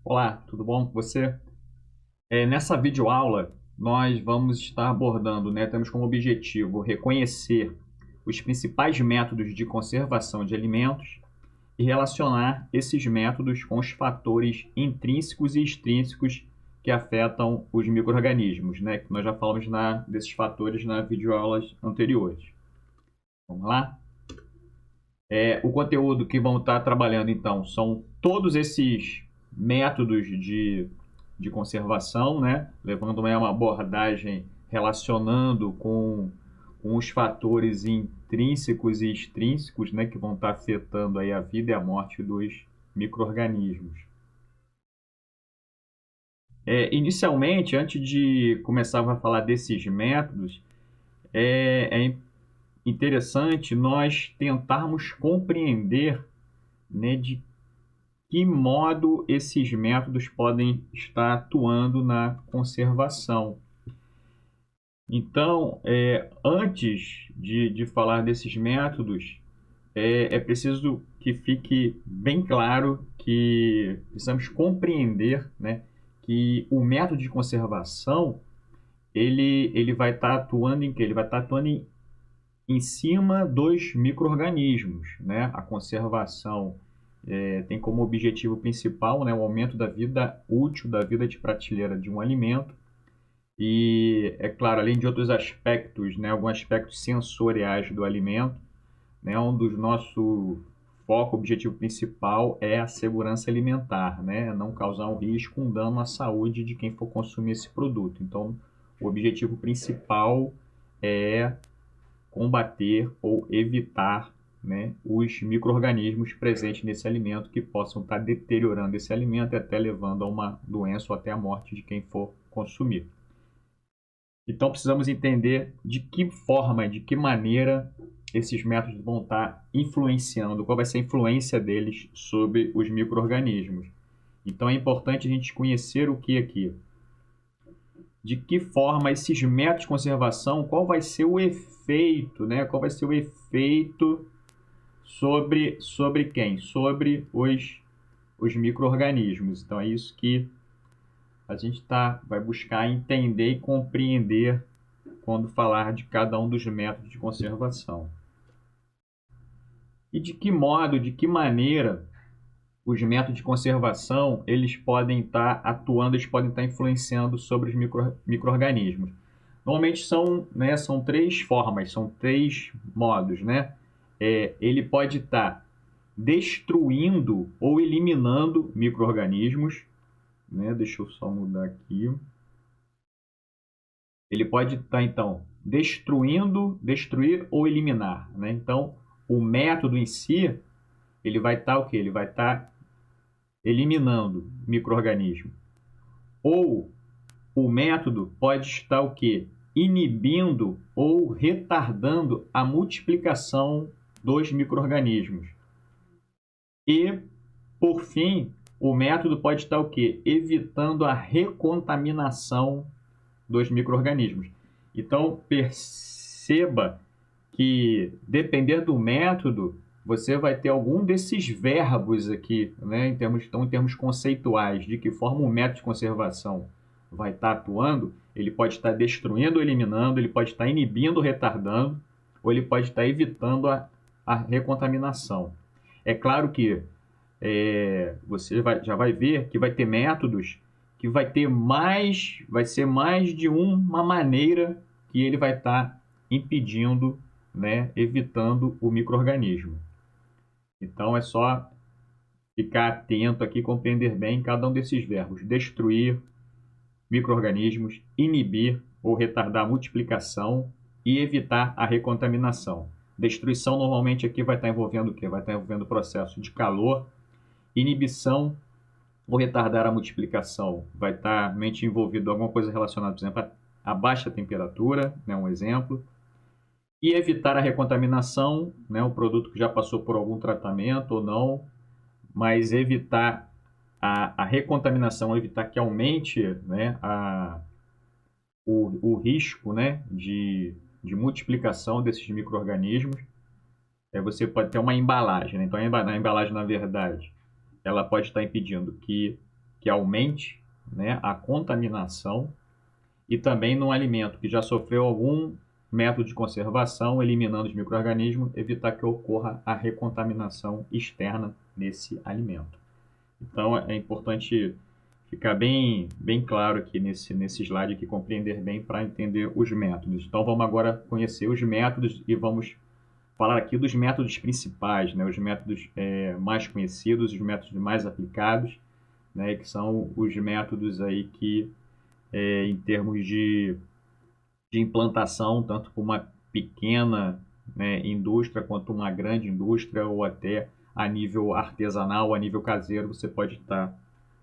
Olá, tudo bom com você? Nessa videoaula, nós vamos estar abordando, né, temos como objetivo reconhecer os principais métodos de conservação de alimentos e relacionar esses métodos com os fatores intrínsecos e extrínsecos que afetam os micro-organismos, né, que nós já falamos desses fatores nas videoaulas anteriores. Vamos lá? O conteúdo que vamos estar trabalhando, então, são todos esses métodos de conservação, né? Levando uma abordagem relacionando com os fatores intrínsecos e extrínsecos, né? Que vão estar afetando aí a vida e a morte dos micro-organismos. Inicialmente, antes de começar a falar desses métodos, é interessante nós tentarmos compreender, né, de que modo esses métodos podem estar atuando na conservação. Então, antes de falar desses métodos, é preciso que fique bem claro que precisamos compreender, né, que o método de conservação ele vai estar atuando em quê? Ele vai estar atuando em cima dos micro-organismos, né? A conservação tem como objetivo principal, né, o aumento da vida útil, da vida de prateleira de um alimento. E, é claro, além de outros aspectos, né, alguns aspectos sensoriais do alimento, né, um dos nossos foco, objetivo principal é a segurança alimentar, né, não causar um risco, um dano à saúde de quem for consumir esse produto. Então, o objetivo principal é combater ou evitar, né, os micro-organismos presentes nesse alimento que possam estar deteriorando esse alimento e até levando a uma doença ou até a morte de quem for consumir. Então precisamos entender de que forma, de que maneira esses métodos vão estar influenciando, qual vai ser a influência deles sobre os micro-organismos. Então é importante a gente conhecer o que aqui? De que forma esses métodos de conservação, qual vai ser o efeito, né? Qual vai ser o efeito sobre quem? Sobre os micro-organismos. Então é isso que a gente vai buscar entender e compreender quando falar de cada um dos métodos de conservação. E de que modo, de que maneira os métodos de conservação eles podem estar atuando, eles podem estar influenciando sobre os micro-organismos. Normalmente são três formas, são três modos, né? Ele pode estar destruindo ou eliminando micro-organismos, né? Deixa eu só mudar aqui. Ele pode estar, então, destruir ou eliminar, né? Então, o método em si, ele vai estar o quê? Ele vai estar eliminando micro-organismo. Ou o método pode estar o quê? Inibindo ou retardando a multiplicação dos micro-organismos. E, por fim, o método pode estar o quê? Evitando a recontaminação dos micro-organismos. Então, perceba que, depender do método, você vai ter algum desses verbos aqui, né, em termos conceituais, de que forma o método de conservação vai estar atuando. Ele pode estar destruindo ou eliminando, ele pode estar inibindo ou retardando, ou ele pode estar evitando a recontaminação. É claro que você já vai ver que vai ter métodos que vai ser mais de uma maneira que ele vai estar impedindo, né, evitando o micro-organismo. Então é só ficar atento aqui, compreender bem cada um desses verbos: destruir micro-organismos, inibir ou retardar a multiplicação e evitar a recontaminação. Destruição normalmente aqui vai estar envolvendo o quê? Vai estar envolvendo o processo de calor. Inibição ou retardar a multiplicação vai estar realmente envolvido alguma coisa relacionada, por exemplo, a baixa temperatura, né, um exemplo. E evitar a recontaminação, né, o produto que já passou por algum tratamento ou não, mas evitar a recontaminação, evitar que aumente, né, o risco, né, de multiplicação desses micro-organismos. Você pode ter uma embalagem, né? Então a embalagem, na verdade, ela pode estar impedindo que que aumente, né, a contaminação, e também num alimento que já sofreu algum método de conservação, eliminando os micro-organismos, evitar que ocorra a recontaminação externa nesse alimento. Então é importante ficar bem claro aqui nesse slide, aqui, compreender bem para entender os métodos. Então vamos agora conhecer os métodos e vamos falar aqui dos métodos principais, né? Os métodos mais conhecidos, os métodos mais aplicados, né? Que são os métodos aí que, em termos de implantação, tanto para uma pequena, né, indústria quanto uma grande indústria, ou até a nível artesanal, a nível caseiro, você pode estar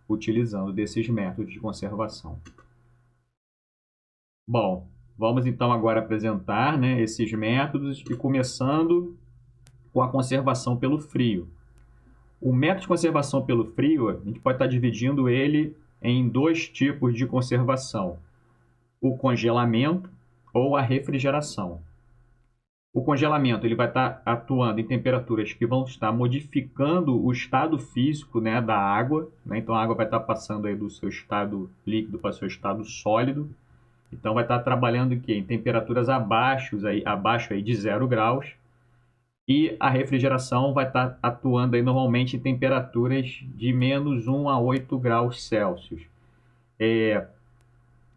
utilizando desses métodos de conservação. Bom, vamos então agora apresentar, né, esses métodos, e começando com a conservação pelo frio. O método de conservação pelo frio, a gente pode estar dividindo ele em dois tipos de conservação: o congelamento ou a refrigeração. O congelamento ele vai estar atuando em temperaturas que vão estar modificando o estado físico, né, da água, né? Então a água vai estar passando aí do seu estado líquido para o seu estado sólido. Então vai estar trabalhando em, em temperaturas abaixo aí de 0 graus. E a refrigeração vai estar atuando aí normalmente em temperaturas de menos 1 a 8 graus Celsius.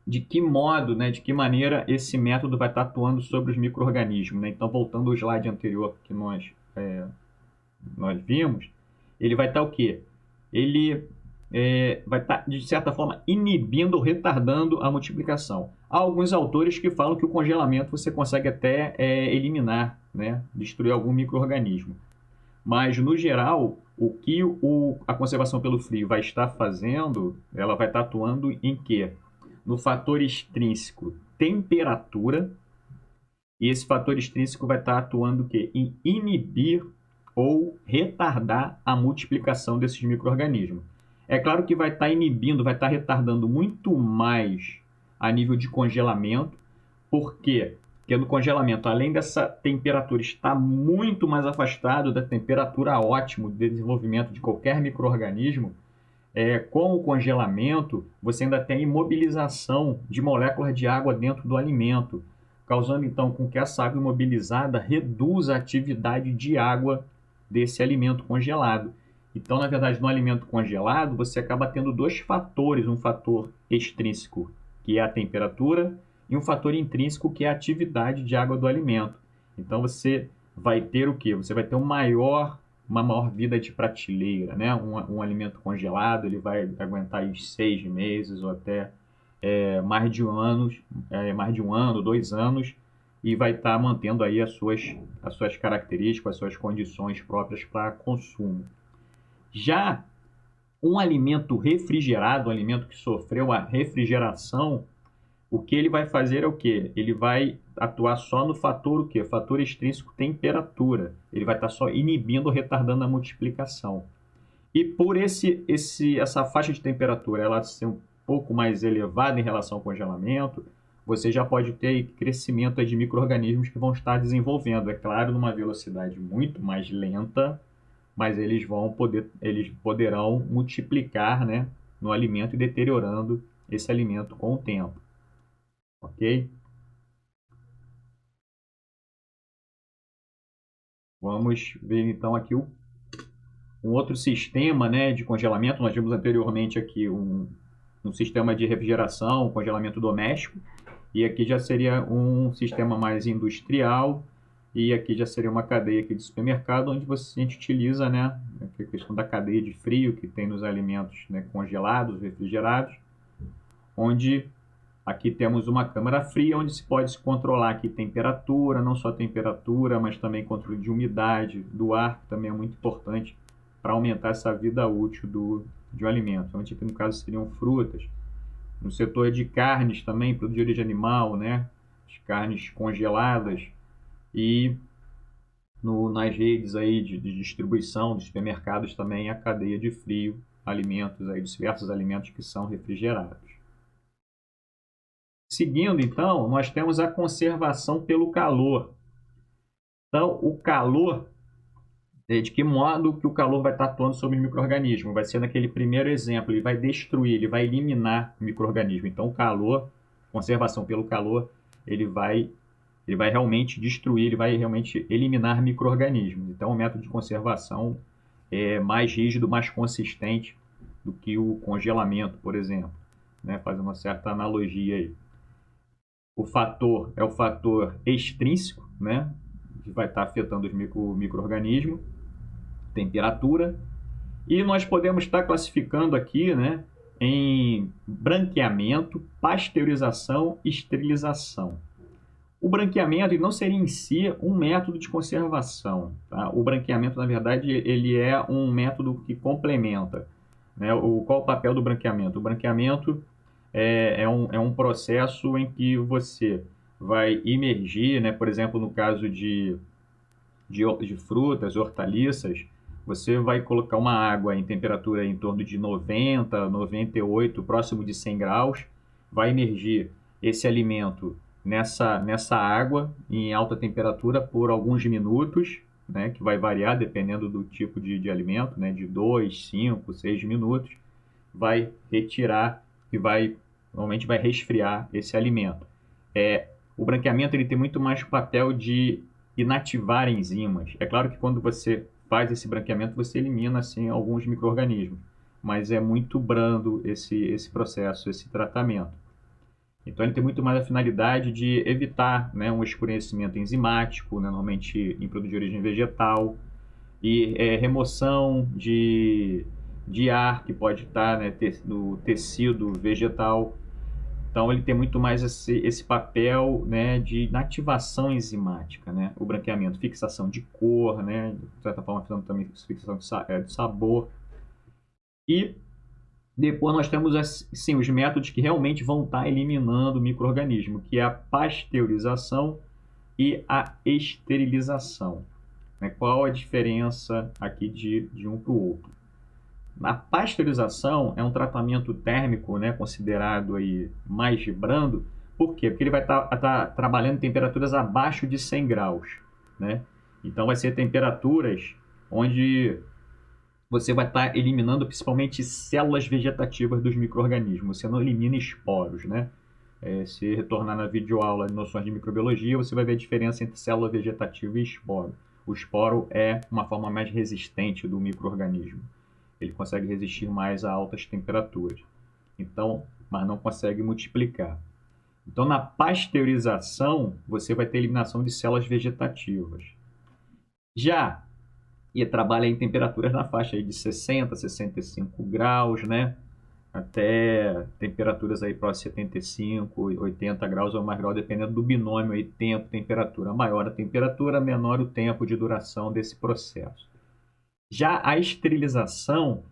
De que modo, né, de que maneira esse método vai estar atuando sobre os micro-organismos, né? Então, voltando ao slide anterior que nós vimos, ele vai estar o quê? Ele vai estar, de certa forma, inibindo ou retardando a multiplicação. Há alguns autores que falam que o congelamento você consegue até eliminar, né, destruir algum micro-organismo. Mas, no geral, o que a conservação pelo frio vai estar fazendo, ela vai estar atuando em quê? No fator extrínseco temperatura, e esse fator extrínseco vai estar atuando o quê? Em inibir ou retardar a multiplicação desses micro-organismos. É claro que vai estar inibindo, vai estar retardando muito mais a nível de congelamento. Por quê? Porque no congelamento, além dessa temperatura estar muito mais afastado da temperatura ótima de desenvolvimento de qualquer micro-organismo, com o congelamento, você ainda tem imobilização de moléculas de água dentro do alimento, causando então com que essa água imobilizada reduza a atividade de água desse alimento congelado. Então, na verdade, no alimento congelado, você acaba tendo dois fatores, um fator extrínseco, que é a temperatura, e um fator intrínseco, que é a atividade de água do alimento. Então, você vai ter o quê? Você vai ter uma maior vida de prateleira, né? Um alimento congelado, ele vai aguentar aí 6 meses ou até mais de um ano, 2 anos, e vai estar mantendo aí as suas características, as suas condições próprias para consumo. Já um alimento refrigerado, um alimento que sofreu a refrigeração, o que ele vai fazer é o quê? Ele vai atuar só no fator o quê? Fator extrínseco temperatura. Ele vai estar só inibindo ou retardando a multiplicação. E por essa faixa de temperatura ela ser um pouco mais elevada em relação ao congelamento, você já pode ter crescimento de micro-organismos que vão estar desenvolvendo, é claro, numa velocidade muito mais lenta, mas eles poderão multiplicar, né, no alimento e deteriorando esse alimento com o tempo. Ok? Vamos ver então aqui um outro sistema, né, de congelamento. Nós vimos anteriormente aqui um sistema de refrigeração, congelamento doméstico, e aqui já seria um sistema mais industrial, e aqui já seria uma cadeia aqui de supermercado, onde a gente utiliza, né, a questão da cadeia de frio que tem nos alimentos, né, congelados, refrigerados, onde aqui temos uma câmara fria, onde se pode controlar aqui temperatura, não só temperatura, mas também controle de umidade do ar, que também é muito importante para aumentar essa vida útil de um alimento. Onde aqui no caso seriam frutas. No setor de carnes também, produto de origem animal, né? As carnes congeladas. E nas redes aí de distribuição dos supermercados também a cadeia de frio, alimentos aí, diversos alimentos que são refrigerados. Seguindo, então, nós temos a conservação pelo calor. Então, o calor De que modo que o calor vai estar atuando sobre o micro-organismo? Vai ser naquele primeiro exemplo, ele vai destruir, ele vai eliminar o micro-organismo. Então, o calor, conservação pelo calor, ele vai realmente destruir, ele vai realmente eliminar micro-organismos. Então, o método de conservação é mais rígido, mais consistente do que o congelamento, por exemplo, né? Faz uma certa analogia aí. O fator é o fator extrínseco, né? Que vai estar afetando os micro-organismos, temperatura, e nós podemos estar classificando aqui, né, em branqueamento, pasteurização e esterilização. O branqueamento não seria em si um método de conservação. Tá? O branqueamento, na verdade, ele é um método que complementa. Né? Qual o papel do branqueamento? O branqueamento é um processo em que você vai imergir, né? Por exemplo, no caso de frutas, hortaliças, você vai colocar uma água em temperatura em torno de 90, 98, próximo de 100 graus, vai imergir esse alimento nessa água em alta temperatura por alguns minutos, né, que vai variar dependendo do tipo de alimento, né, de 2, 5, 6 minutos, vai retirar e normalmente vai resfriar esse alimento. O branqueamento ele tem muito mais o papel de inativar enzimas. É claro que quando você faz esse branqueamento, você elimina assim, alguns micro-organismos, mas é muito brando esse processo, esse tratamento. Então ele tem muito mais a finalidade de evitar, né, um escurecimento enzimático, né, normalmente em produto de origem vegetal, e remoção de ar que pode estar, né, no tecido vegetal. Então ele tem muito mais esse papel, né, de inativação enzimática, né? O branqueamento, fixação de cor, né? De certa forma, também fixação de sabor. E depois nós temos assim, os métodos que realmente vão estar eliminando o micro-organismo, que é a pasteurização e a esterilização. Né? Qual a diferença aqui de um para o outro? A pasteurização é um tratamento térmico, né, considerado aí mais brando. Por quê? Porque ele vai estar trabalhando em temperaturas abaixo de 100 graus. Né? Então, vai ser temperaturas onde você vai estar eliminando principalmente células vegetativas dos micro-organismos. Você não elimina esporos. Né? Se retornar na videoaula de noções de microbiologia, você vai ver a diferença entre célula vegetativa e esporo. O esporo é uma forma mais resistente do micro-organismo. Ele consegue resistir mais a altas temperaturas. Então, mas não consegue multiplicar. Então, na pasteurização, você vai ter eliminação de células vegetativas. Já e trabalha em temperaturas na faixa aí de 60, 65 graus, né? Até temperaturas aí próximas de 75, 80 graus ou mais graus, dependendo do binômio aí tempo-temperatura. Maior a temperatura, menor o tempo de duração desse processo. Já a esterilização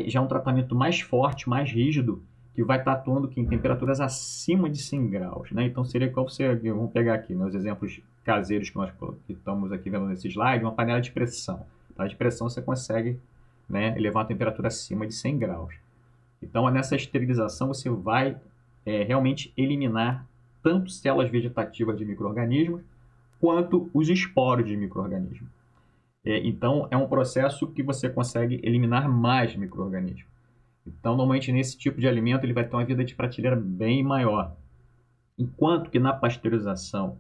já é um tratamento mais forte, mais rígido, que vai estar atuando em temperaturas acima de 100 graus. Né? Então, seria qual você... Vamos pegar aqui né, os exemplos caseiros que nós estamos aqui vendo nesse slide, uma panela de pressão. Tá? De pressão você consegue né, elevar a temperatura acima de 100 graus. Então, nessa esterilização, você vai realmente eliminar tanto células vegetativas de micro-organismos, quanto os esporos de micro-organismos. Então, é um processo que você consegue eliminar mais micro-organismos. Então, normalmente, nesse tipo de alimento, ele vai ter uma vida de prateleira bem maior. Enquanto que na pasteurização,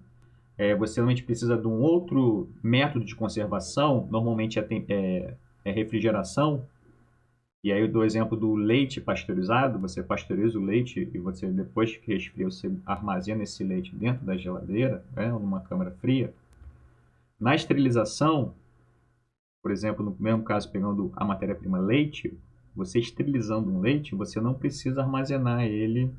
você normalmente precisa de um outro método de conservação, normalmente é refrigeração. E aí eu dou o exemplo do leite pasteurizado, você pasteuriza o leite e você, depois que resfria, você armazena esse leite dentro da geladeira, né, numa câmara fria. Na esterilização, por exemplo, no mesmo caso, pegando a matéria-prima leite, você esterilizando um leite, você não precisa armazenar ele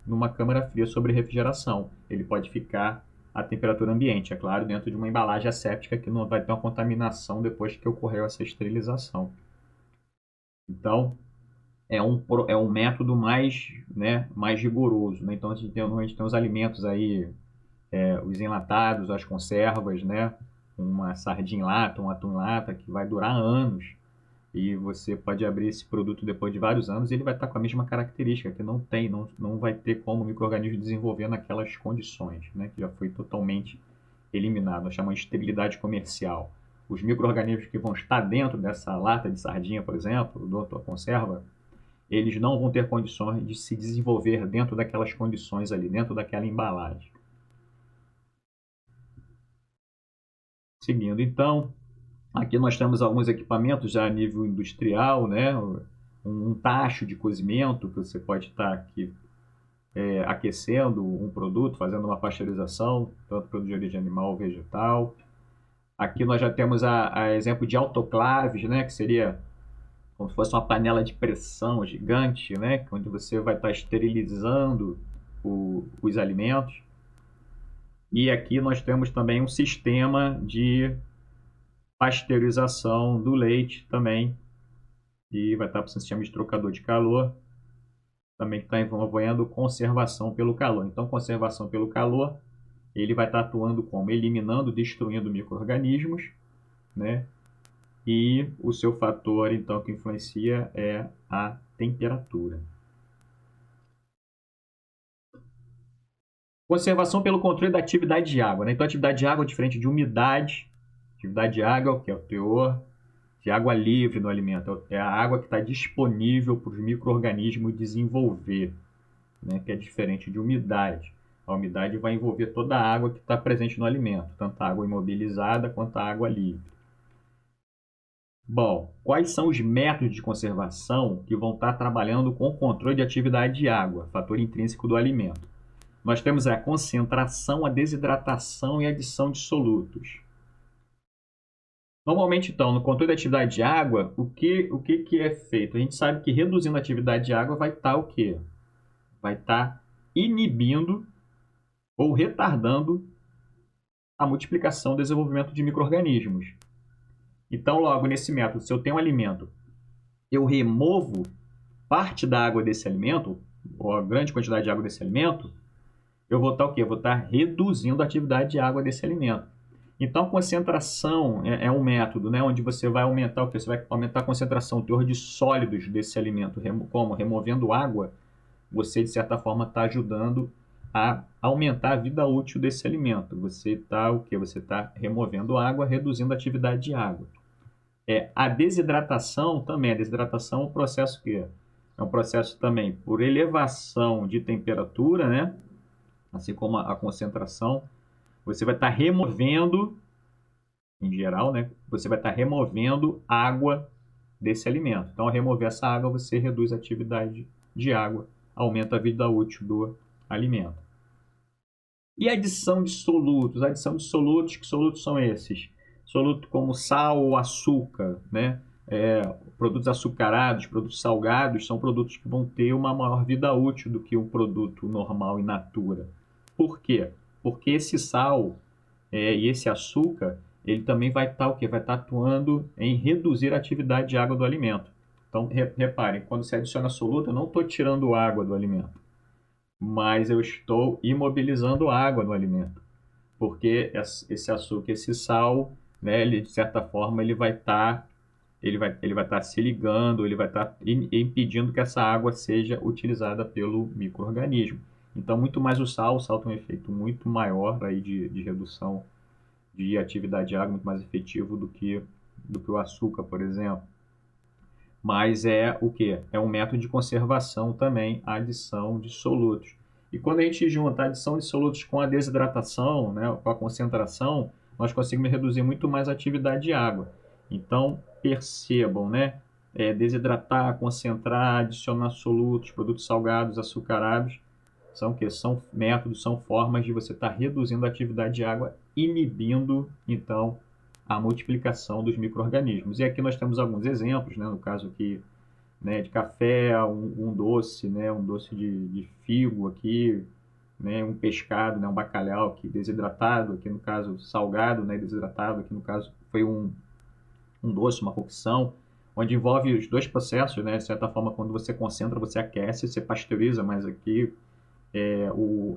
numa câmara fria sobre refrigeração. Ele pode ficar à temperatura ambiente, é claro, dentro de uma embalagem asséptica que não vai ter uma contaminação depois que ocorreu essa esterilização. Então, é um método mais, né, mais rigoroso. Né? Então, a gente tem os alimentos aí, os enlatados, as conservas, né? Uma sardinha em lata, um atum em lata, que vai durar anos. E você pode abrir esse produto depois de vários anos e ele vai estar com a mesma característica, que não vai ter como o micro-organismo desenvolver naquelas condições, né? Que já foi totalmente eliminado. Nós chamamos de esterilidade comercial. os micro-organismos que vão estar dentro dessa lata de sardinha, por exemplo, da tua conserva, eles não vão ter condições de se desenvolver dentro daquelas condições ali, dentro daquela embalagem. Seguindo, então, aqui nós temos alguns equipamentos já a nível industrial, né? Um tacho de cozimento que você pode estar aqui aquecendo um produto, fazendo uma pasteurização, tanto produto de origem animal ou vegetal. Aqui nós já temos a exemplo de autoclaves, né? Que seria como se fosse uma panela de pressão gigante, né? Onde você vai estar esterilizando os alimentos. E aqui nós temos também um sistema de pasteurização do leite também, e vai estar para o sistema de trocador de calor, também que está envolvendo conservação pelo calor. Então, conservação pelo calor, ele vai estar atuando como? Eliminando, destruindo micro-organismos, né? E o seu fator, então, que influencia é a temperatura. Conservação pelo controle da atividade de água, né? Então, a atividade de água é diferente de umidade. Atividade de água é o que? É o teor de água livre no alimento. É a água que está disponível para os micro-organismos desenvolver, né? Que é diferente de umidade. A umidade vai envolver toda a água que está presente no alimento, tanto a água imobilizada quanto a água livre. Bom, quais são os métodos de conservação que vão estar trabalhando com o controle de atividade de água, fator intrínseco do alimento? Nós temos a concentração, a desidratação e a adição de solutos. Normalmente, então, no controle da atividade de água, o que é feito? A gente sabe que reduzindo a atividade de água vai estar o quê? Vai estar inibindo ou retardando a multiplicação e desenvolvimento de micro-organismos. Então, logo nesse método, se eu tenho um alimento, eu removo parte da água desse alimento, ou a grande quantidade de água desse alimento, eu vou estar o quê? Eu vou estar reduzindo a atividade de água desse alimento. Então, concentração é um método, né, onde você vai aumentar o quê? Você vai aumentar a concentração, o teor de sólidos desse alimento. Como? Removendo água, você, de certa forma, está ajudando a aumentar a vida útil desse alimento. Você está o quê? Você está removendo água, reduzindo a atividade de água. A desidratação também. A desidratação é um processo que é um processo também por elevação de temperatura, né? Assim como a concentração. Você vai estar removendo, em geral, né? Você vai estar removendo água desse alimento. Então, ao remover essa água, você reduz a atividade de água, aumenta a vida útil do alimento. E a adição de solutos? A adição de solutos, que solutos são esses? Soluto como sal ou açúcar, né? Produtos açucarados, produtos salgados, são produtos que vão ter uma maior vida útil do que um produto normal in natura. Por quê? Porque esse sal e esse açúcar, ele também vai estar o quê? Vai estar atuando em reduzir a atividade de água do alimento. Então, reparem, quando você adiciona soluto, eu não estou tirando água do alimento, mas eu estou imobilizando água no alimento, porque esse açúcar, esse sal, né, ele, de certa forma, ele vai estar se ligando, ele vai estar impedindo que essa água seja utilizada pelo micro-organismo. Então, muito mais o sal tem um efeito muito maior aí de redução de atividade de água, muito mais efetivo do que o açúcar, por exemplo. Mas é o que? É um método de conservação também, a adição de solutos. E quando a gente junta a adição de solutos com a desidratação, né, com a concentração, nós conseguimos reduzir muito mais a atividade de água. Então, percebam, né? Desidratar, concentrar, adicionar solutos, produtos salgados, açucarados, são o quê? São métodos, são formas de você estar reduzindo a atividade de água, inibindo, então, a multiplicação dos micro-organismos. E aqui nós temos alguns exemplos, né? No caso aqui, né, de café, um doce, né? Um doce de figo aqui, né? Um pescado, né? Um bacalhau aqui desidratado, aqui no caso salgado, né? Desidratado, aqui no caso foi um doce, uma cocção, onde envolve os dois processos, né? De certa forma, quando você concentra, você aquece, você pasteuriza, mas aqui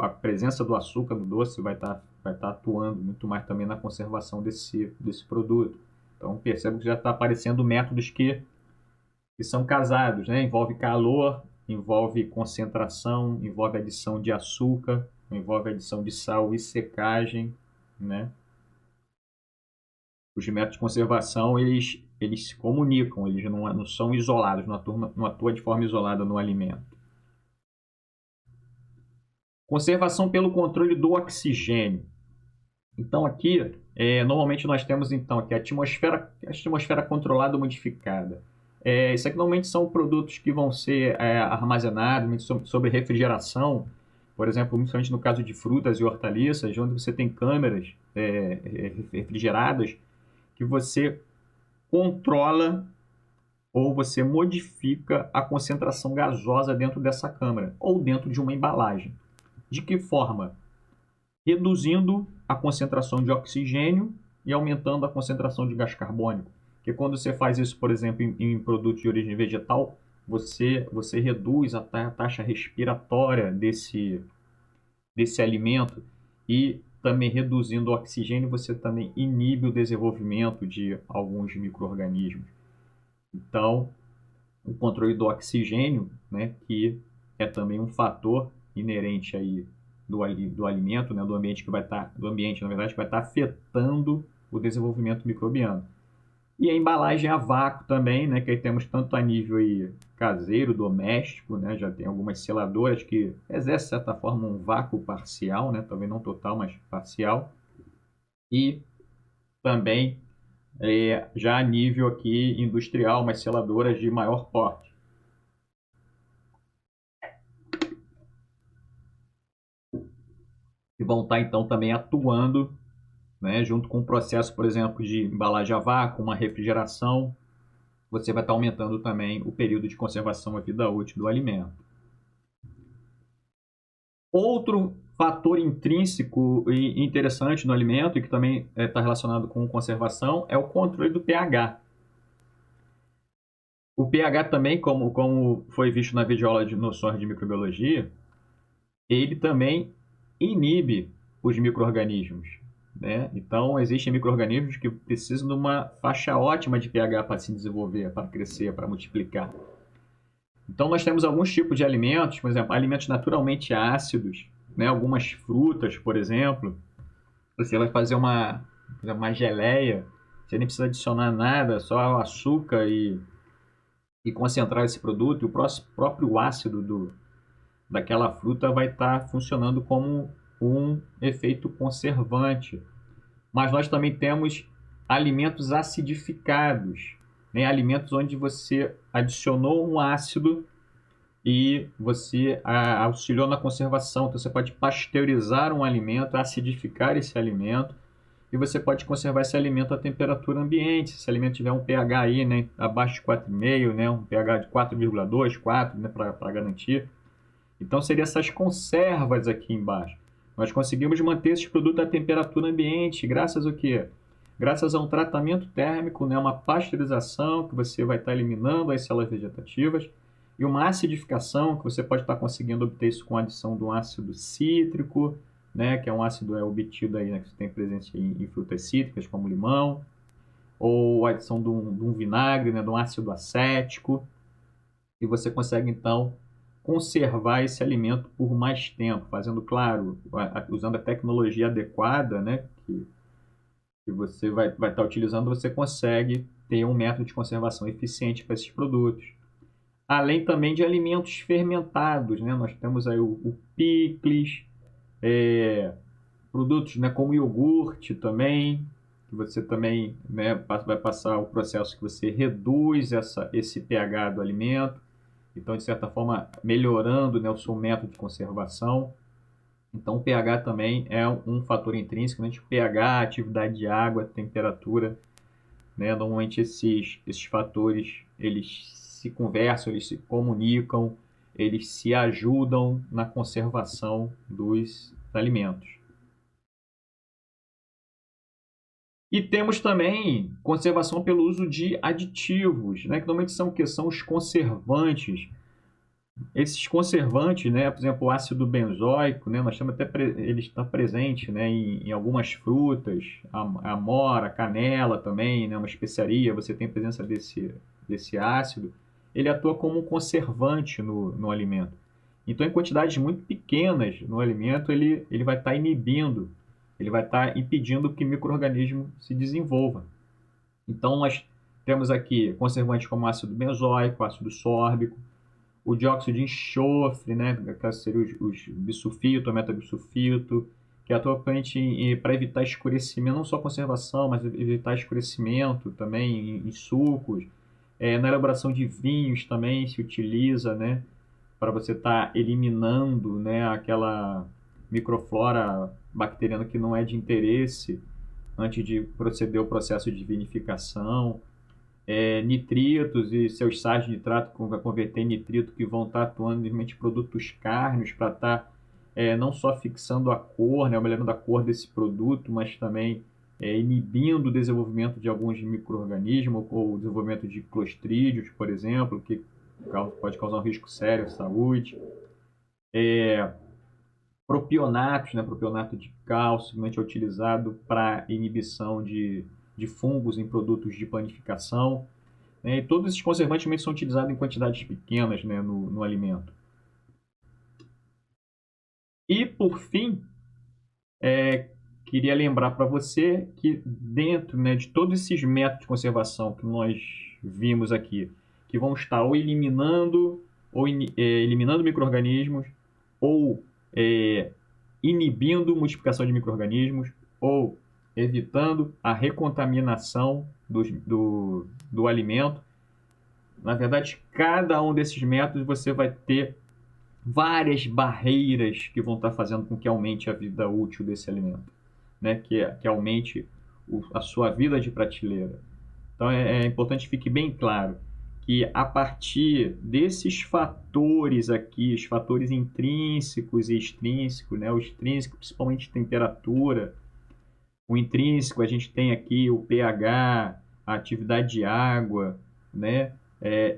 a presença do açúcar no doce vai estar atuando muito mais também na conservação desse produto. Então, percebo que já está aparecendo métodos que são casados, né? Envolve calor, envolve concentração, envolve adição de açúcar, envolve adição de sal e secagem, né? Os métodos de conservação, eles se comunicam, eles não são isolados, não atua de forma isolada no alimento. Conservação pelo controle do oxigênio. Então aqui, normalmente nós temos então aqui a atmosfera controlada ou modificada. Isso aqui normalmente são produtos que vão ser armazenados sob refrigeração, por exemplo, principalmente no caso de frutas e hortaliças, onde você tem câmeras refrigeradas que você controla ou você modifica a concentração gasosa dentro dessa câmara ou dentro de uma embalagem. De que forma? Reduzindo a concentração de oxigênio e aumentando a concentração de gás carbônico. Porque quando você faz isso, por exemplo, em produtos de origem vegetal, você reduz a taxa respiratória desse alimento e também reduzindo o oxigênio, você também inibe o desenvolvimento de alguns micro-organismos. Então, o controle do oxigênio, né, que é também um fator inerente aí do alimento, né, do ambiente, na verdade, que vai estar afetando o desenvolvimento microbiano. E a embalagem a vácuo também, né, que aí temos tanto a nível aí caseiro, doméstico, né, já tem algumas seladoras que exercem, de certa forma, um vácuo parcial, né, talvez não total, mas parcial. E também já a nível aqui industrial, umas seladoras de maior porte. Que vão estar então também atuando, né, junto com o processo, por exemplo, de embalagem a vácuo, uma refrigeração, você vai estar aumentando também o período de conservação, a vida útil do alimento. Outro fator intrínseco e interessante no alimento, e que também está relacionado com conservação, é o controle do pH. O pH também, como foi visto na videoaula de noções de microbiologia, ele também inibe os micro-organismos, né? Então, existem micro-organismos que precisam de uma faixa ótima de pH para se desenvolver, para crescer, para multiplicar. Então, nós temos alguns tipos de alimentos, por exemplo, alimentos naturalmente ácidos, né? Algumas frutas, por exemplo. Você vai fazer uma geleia, você nem precisa adicionar nada, só açúcar e concentrar esse produto, e o próprio ácido daquela fruta vai estar funcionando como um efeito conservante. Mas nós também temos alimentos acidificados, né? Alimentos onde você adicionou um ácido e você auxiliou na conservação. Então você pode pasteurizar um alimento, acidificar esse alimento, e você pode conservar esse alimento à temperatura ambiente. Se esse alimento tiver um pH aí, né, abaixo de 4,5, né, um pH de 4,2, 4, né, para garantir. Então, seriam essas conservas aqui embaixo. Nós conseguimos manter esses produtos à temperatura ambiente, graças ao quê? Graças a um tratamento térmico, né, uma pasteurização, que você vai estar eliminando as células vegetativas, e uma acidificação, que você pode estar conseguindo obter isso com a adição de um ácido cítrico, né, que é um ácido obtido aí, né, que tem presença em frutas cítricas, como limão, ou a adição de um vinagre, né, de um ácido acético, e você consegue, então, conservar esse alimento por mais tempo, fazendo, claro, usando a tecnologia adequada, né, que você vai estar utilizando, você consegue ter um método de conservação eficiente para esses produtos. Além também de alimentos fermentados, né, nós temos aí o picles, produtos, né, como iogurte também, que você também, né, vai passar o processo que você reduz esse pH do alimento, então, de certa forma, melhorando, né, o seu método de conservação. Então, o pH também é um fator intrínseco, né? pH, atividade de água, temperatura, né? Normalmente esses fatores, eles se conversam, eles se comunicam, eles se ajudam na conservação dos alimentos. E temos também conservação pelo uso de aditivos, né? Que normalmente são o que? São os conservantes. Esses conservantes, né, por exemplo, o ácido benzoico, né, nós temos ele está presente, né, em algumas frutas, a amora, a canela também, né, uma especiaria, você tem presença desse ácido, ele atua como um conservante no alimento. Então, em quantidades muito pequenas no alimento, ele vai estar inibindo, ele vai estar impedindo que o micro-organismo se desenvolva. Então, nós temos aqui conservantes como ácido benzoico, ácido sórbico, o dióxido de enxofre, né, que seria os bisulfito, o metabisulfito, que é atualmente para evitar escurecimento, não só conservação, mas evitar escurecimento também em sucos. Na elaboração de vinhos também se utiliza, né, para você estar eliminando, né, aquela microflora bacteriana que não é de interesse antes de proceder ao processo de vinificação. Nitritos e seus sais de nitrato que vai converter em nitrito, que vão estar atuando em produtos cárneos para estar não só fixando a cor, né, melhorando a cor desse produto, mas também inibindo o desenvolvimento de alguns micro-organismos ou o desenvolvimento de clostrídios, por exemplo, que pode causar um risco sério à saúde. Propionatos, né, propionato de cálcio, é utilizado para inibição de fungos em produtos de panificação. E todos esses conservantes também são utilizados em quantidades pequenas, né, no alimento. E, por fim, queria lembrar para você que dentro, né, de todos esses métodos de conservação que nós vimos aqui, que vão estar ou eliminando micro-organismos, ou inibindo multiplicação de micro-organismos, ou evitando a recontaminação do alimento. Na verdade, cada um desses métodos você vai ter várias barreiras que vão estar fazendo com que aumente a vida útil desse alimento, né? Que aumente a sua vida de prateleira. Então é importante que fique bem claro que a partir desses fatores aqui, os fatores intrínsecos e extrínsecos, né? O extrínseco, principalmente temperatura, o intrínseco a gente tem aqui o pH, a atividade de água, né?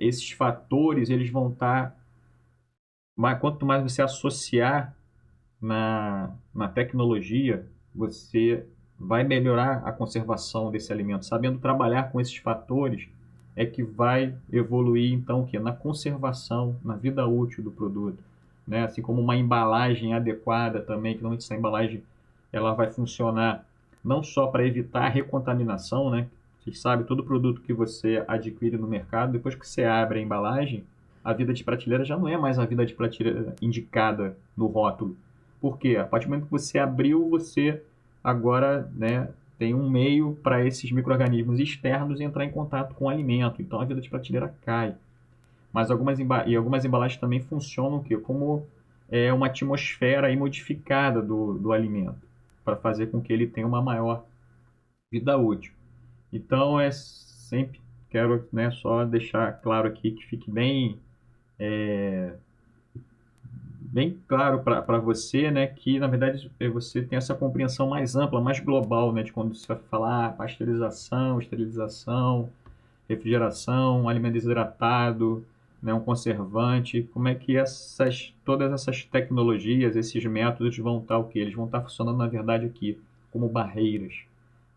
Esses fatores eles vão estar, quanto mais você associar na tecnologia, você vai melhorar a conservação desse alimento. Sabendo trabalhar com esses fatores é que vai evoluir então o quê? Na conservação, na vida útil do produto, né? Assim como uma embalagem adequada também, que normalmente essa embalagem ela vai funcionar não só para evitar a recontaminação, né? Você sabe, todo produto que você adquire no mercado, depois que você abre a embalagem, a vida de prateleira já não é mais a vida de prateleira indicada no rótulo. Por quê? A partir do momento que você abriu, você agora, né, tem um meio para esses micro-organismos externos entrar em contato com o alimento. Então a vida de prateleira cai. Mas algumas embalagens também funcionam como uma atmosfera aí modificada do alimento, para fazer com que ele tenha uma maior vida útil. Então sempre quero, né, só deixar claro aqui que fique bem claro para você, né, que na verdade você tem essa compreensão mais ampla, mais global, né, de quando você vai falar pasteurização, esterilização, refrigeração, alimento desidratado, né, um conservante, como é que todas essas tecnologias, esses métodos vão estar o quê? Eles vão estar funcionando na verdade aqui como barreiras,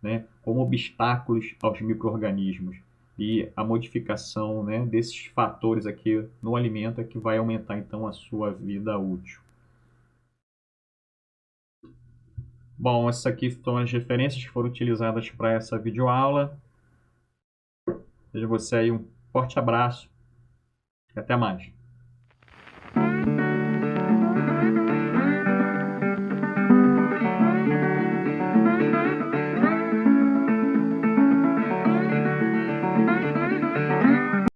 né, como obstáculos aos micro-organismos. E a modificação, né, desses fatores aqui no alimento é que vai aumentar então a sua vida útil. Bom, essas aqui são as referências que foram utilizadas para essa videoaula. Desejo a você aí um forte abraço e até mais.